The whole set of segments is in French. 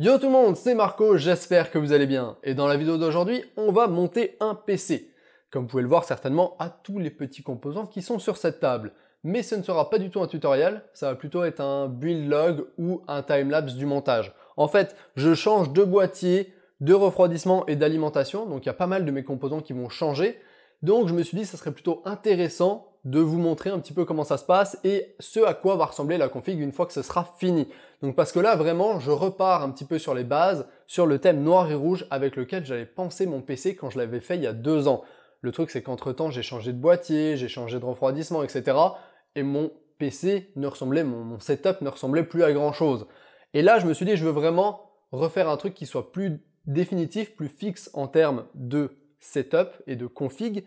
Yo tout le monde, c'est Marco, j'espère que vous allez bien. Et dans la vidéo d'aujourd'hui, on va monter un PC. Comme vous pouvez le voir certainement, à tous les petits composants qui sont sur cette table. Mais ce ne sera pas du tout un tutoriel, ça va plutôt être un build log ou un timelapse du montage. En fait, je change de boîtier, de refroidissement et d'alimentation, donc il y a pas mal de mes composants qui vont changer. Donc je me suis dit que ça serait plutôt intéressant de vous montrer un petit peu comment ça se passe et ce à quoi va ressembler la config une fois que ce sera fini. Donc parce que là vraiment je repars un petit peu sur les bases, sur le thème noir et rouge avec lequel j'avais pensé mon PC quand je l'avais fait il y a 2 ans. Le truc c'est qu'entre temps j'ai changé de boîtier, j'ai changé de refroidissement, etc. Et mon PC ne ressemblait, mon setup ne ressemblait plus à grand chose. Et là je me suis dit je veux vraiment refaire un truc qui soit plus définitif, plus fixe en termes de setup et de config.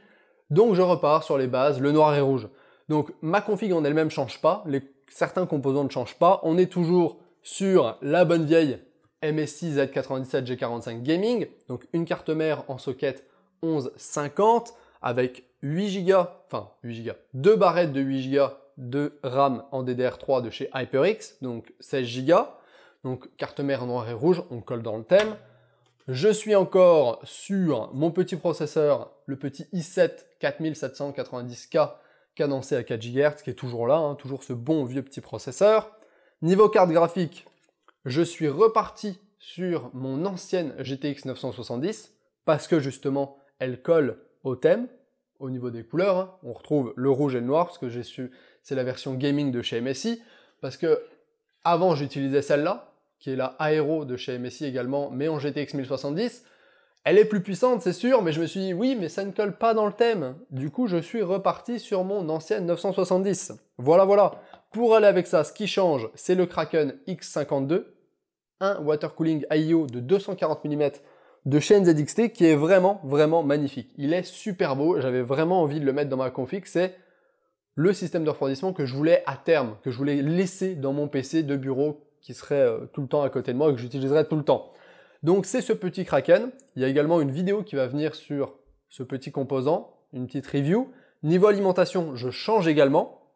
Donc je repars sur les bases, le noir et rouge. Donc ma config en elle-même ne change pas, certains composants ne changent pas, on est toujours sur la bonne vieille MSI Z97G45 Gaming, donc une carte mère en socket 1150 avec 8 Go, enfin 8 Go, 2 barrettes de 8 Go de RAM en DDR3 de chez HyperX, donc 16 Go, donc carte mère noir et rouge, on colle dans le thème. Je suis encore sur mon petit processeur, le petit i7 4790K cadencé à 4 GHz, qui est toujours là, hein, toujours ce bon vieux petit processeur. Niveau carte graphique, je suis reparti sur mon ancienne GTX 970, parce que justement, elle colle au thème, au niveau des couleurs. Hein. On retrouve le rouge et le noir, parce que c'est la version gaming de chez MSI, parce que avant j'utilisais celle-là, qui est la Aero de chez MSI également, mais en GTX 1070. Elle est plus puissante, c'est sûr, mais je me suis dit, oui, mais ça ne colle pas dans le thème. Du coup, je suis reparti sur mon ancienne 970. Voilà, voilà. Pour aller avec ça, ce qui change, c'est le Kraken X52, un water cooling IO de 240 mm de chez NZXT, qui est vraiment, vraiment magnifique. Il est super beau, j'avais vraiment envie de le mettre dans ma config, c'est le système de refroidissement que je voulais à terme, que je voulais laisser dans mon PC de bureau, qui serait tout le temps à côté de moi et que j'utiliserai tout le temps. Donc c'est ce petit Kraken. Il y a également une vidéo qui va venir sur ce petit composant, une petite review. Niveau alimentation, je change également.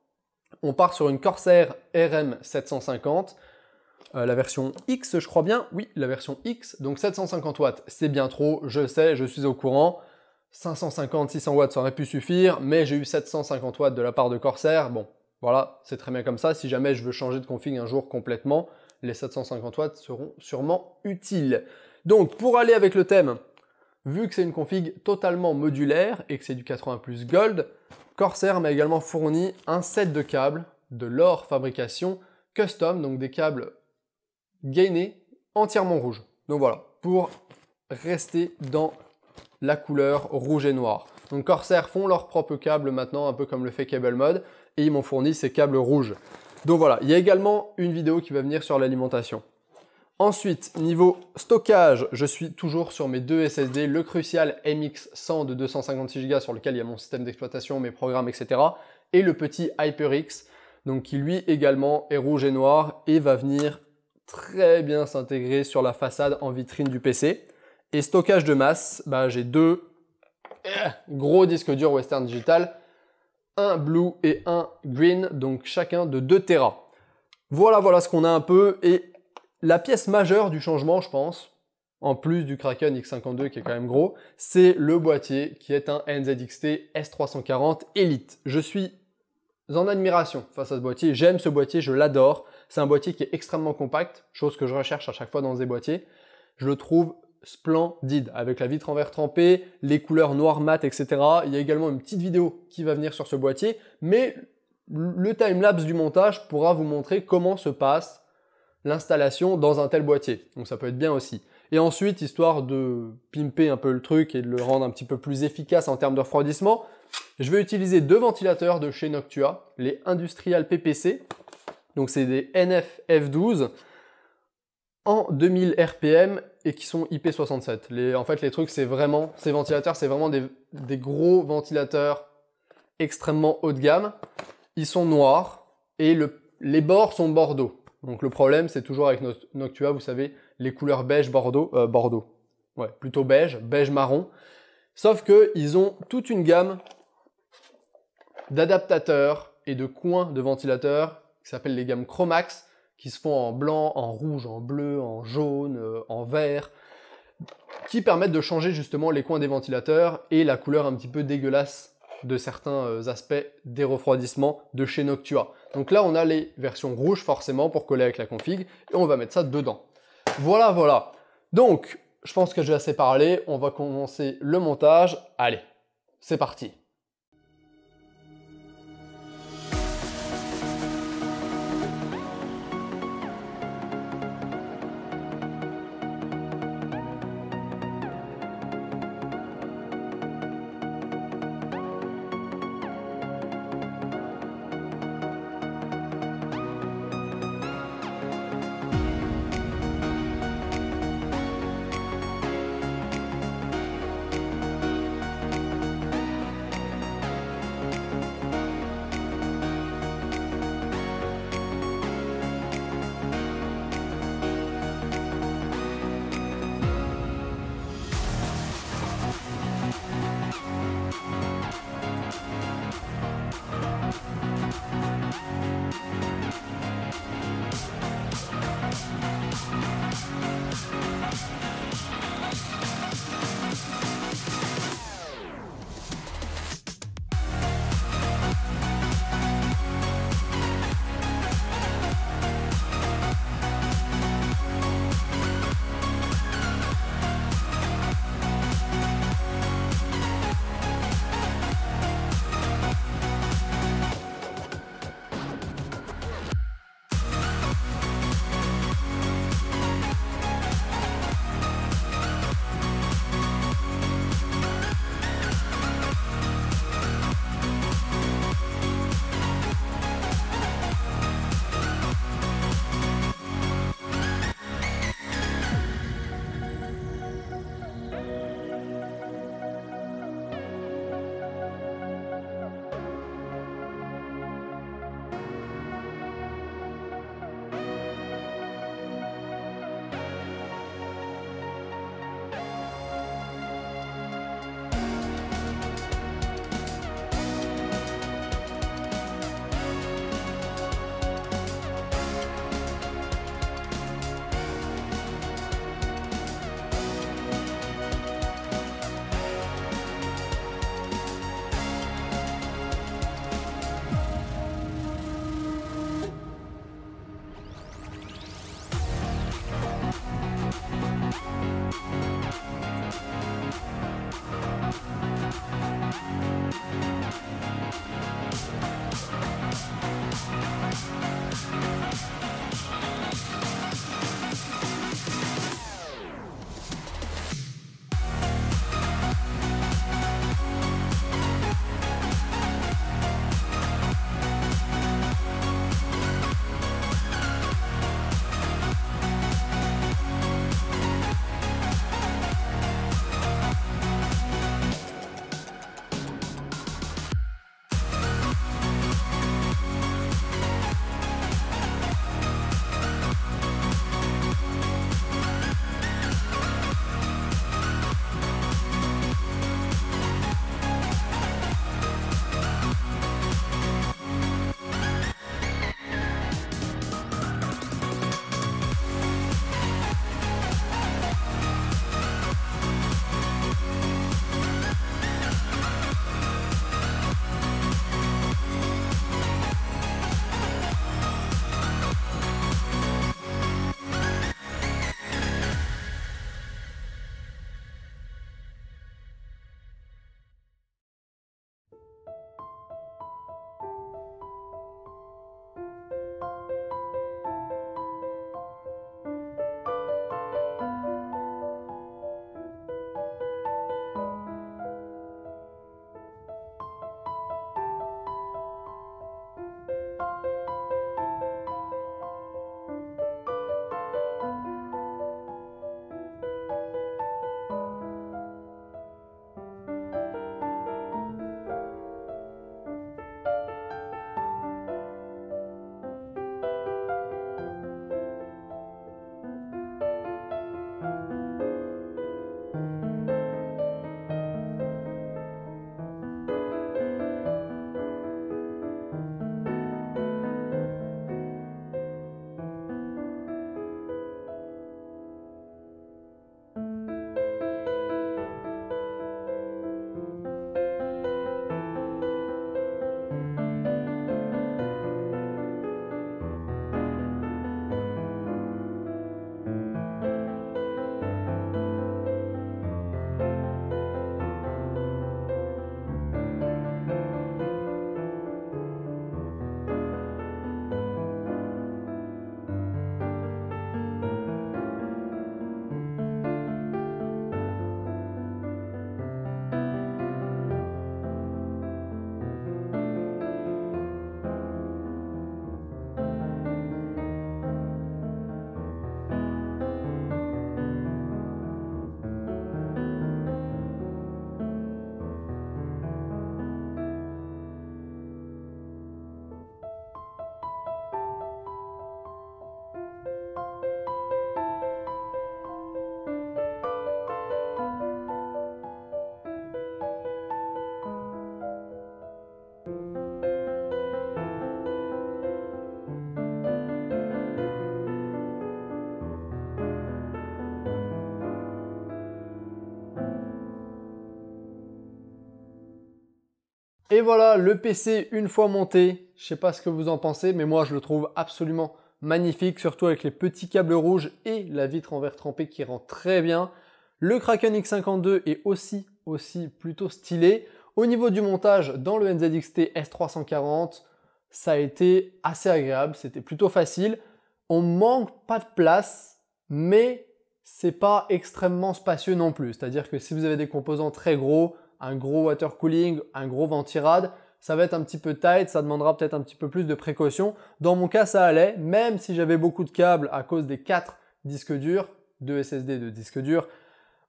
On part sur une Corsair RM750, la version X je crois bien, oui la version X, donc 750 watts c'est bien trop, je sais, je suis au courant. 550-600 watts ça aurait pu suffire, mais j'ai eu 750 watts de la part de Corsair, bon. Voilà, c'est très bien comme ça. Si jamais je veux changer de config un jour complètement, les 750 watts seront sûrement utiles. Donc, pour aller avec le thème, vu que c'est une config totalement modulaire et que c'est du 80+ Gold, Corsair m'a également fourni un set de câbles de leur fabrication custom, donc des câbles gainés entièrement rouges. Donc voilà, pour rester dans la couleur rouge et noir. Donc Corsair font leur propre câble maintenant, un peu comme le fait CableMod, et ils m'ont fourni ces câbles rouges. Donc voilà, il y a également une vidéo qui va venir sur l'alimentation. Ensuite, niveau stockage, je suis toujours sur mes 2 SSD, le Crucial MX100 de 256 Go sur lequel il y a mon système d'exploitation, mes programmes, etc. Et le petit HyperX, donc qui lui également est rouge et noir et va venir très bien s'intégrer sur la façade en vitrine du PC. Et stockage de masse, bah, j'ai 2 gros disques durs Western Digital, un blue et un green, donc chacun de 2 Tera. Voilà, voilà ce qu'on a un peu. Et la pièce majeure du changement, je pense, en plus du Kraken X52 qui est quand même gros, c'est le boîtier qui est un NZXT S340 Elite. Je suis en admiration face à ce boîtier. J'aime ce boîtier, je l'adore. C'est un boîtier qui est extrêmement compact, chose que je recherche à chaque fois dans des boîtiers. Je le trouve splendide, avec la vitre en verre trempé, les couleurs noir mat, etc. Il y a également une petite vidéo qui va venir sur ce boîtier, mais le timelapse du montage pourra vous montrer comment se passe l'installation dans un tel boîtier. Donc ça peut être bien aussi. Et ensuite, histoire de pimper un peu le truc et de le rendre un petit peu plus efficace en termes de refroidissement, je vais utiliser 2 ventilateurs de chez Noctua, les Industrial PPC. Donc c'est des NF-F12 en 2000 RPM et qui sont IP67. En fait, les trucs, c'est vraiment, ces ventilateurs, c'est vraiment des gros ventilateurs extrêmement haut de gamme. Ils sont noirs et les bords sont bordeaux. Donc le problème, c'est toujours avec Noctua, vous savez, les couleurs beige bordeaux, ouais, plutôt beige, beige marron. Sauf qu'ils ont toute une gamme d'adaptateurs et de coins de ventilateurs qui s'appellent les gammes Chromax, qui se font en blanc, en rouge, en bleu, en jaune, en vert, qui permettent de changer justement les coins des ventilateurs et la couleur un petit peu dégueulasse de certains aspects des refroidissements de chez Noctua. Donc là, on a les versions rouges forcément pour coller avec la config, et on va mettre ça dedans. Voilà, voilà. Donc, je pense que j'ai assez parlé, on va commencer le montage. Allez, c'est parti. Et voilà, le PC une fois monté, je sais pas ce que vous en pensez, mais moi je le trouve absolument magnifique, surtout avec les petits câbles rouges et la vitre en verre trempé qui rend très bien. Le Kraken X52 est aussi plutôt stylé. Au niveau du montage, dans le NZXT S340, ça a été assez agréable, c'était plutôt facile. On manque pas de place, mais c'est pas extrêmement spacieux non plus. C'est-à-dire que si vous avez des composants très gros, un gros water cooling, un gros ventirad, ça va être un petit peu tight, ça demandera peut-être un petit peu plus de précaution. Dans mon cas, ça allait, même si j'avais beaucoup de câbles à cause des 4 disques durs, 2 SSD de disques durs,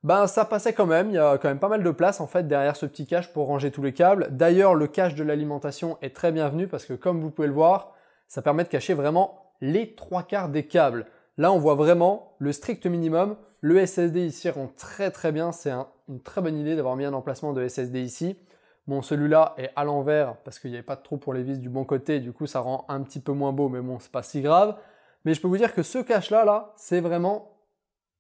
ben ça passait quand même, il y a quand même pas mal de place en fait derrière ce petit cache pour ranger tous les câbles. D'ailleurs, le cache de l'alimentation est très bienvenu parce que comme vous pouvez le voir, ça permet de cacher vraiment les 3/4 des câbles. Là, on voit vraiment le strict minimum. Le SSD ici rend très bien, c'est une très bonne idée d'avoir mis un emplacement de SSD ici. Bon, celui-là est à l'envers parce qu'il n'y avait pas de trou pour les vis du bon côté, du coup ça rend un petit peu moins beau, mais bon, c'est pas si grave. Mais je peux vous dire que ce cache-là, c'est vraiment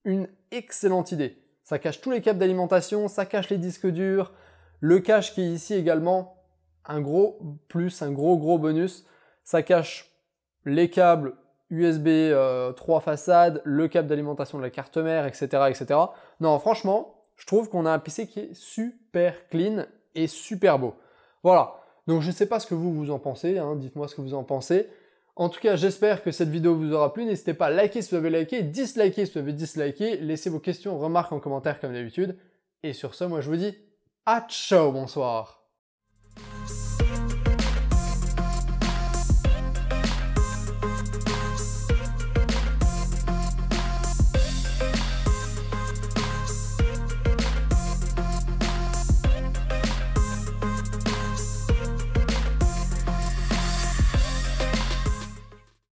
une excellente idée. Ça cache tous les câbles d'alimentation, ça cache les disques durs. Le cache qui est ici également, un gros plus, un gros bonus. Ça cache les câbles USB 3 façades, le câble d'alimentation de la carte mère, etc. Non, franchement, je trouve qu'on a un PC qui est super clean et super beau. Voilà, donc je ne sais pas ce que vous en pensez, hein. Dites-moi ce que vous en pensez. En tout cas, j'espère que cette vidéo vous aura plu. N'hésitez pas à liker si vous avez liké, disliker si vous avez disliké, laissez vos questions, remarques en commentaire comme d'habitude. Et sur ce, moi je vous dis à ciao, bonsoir.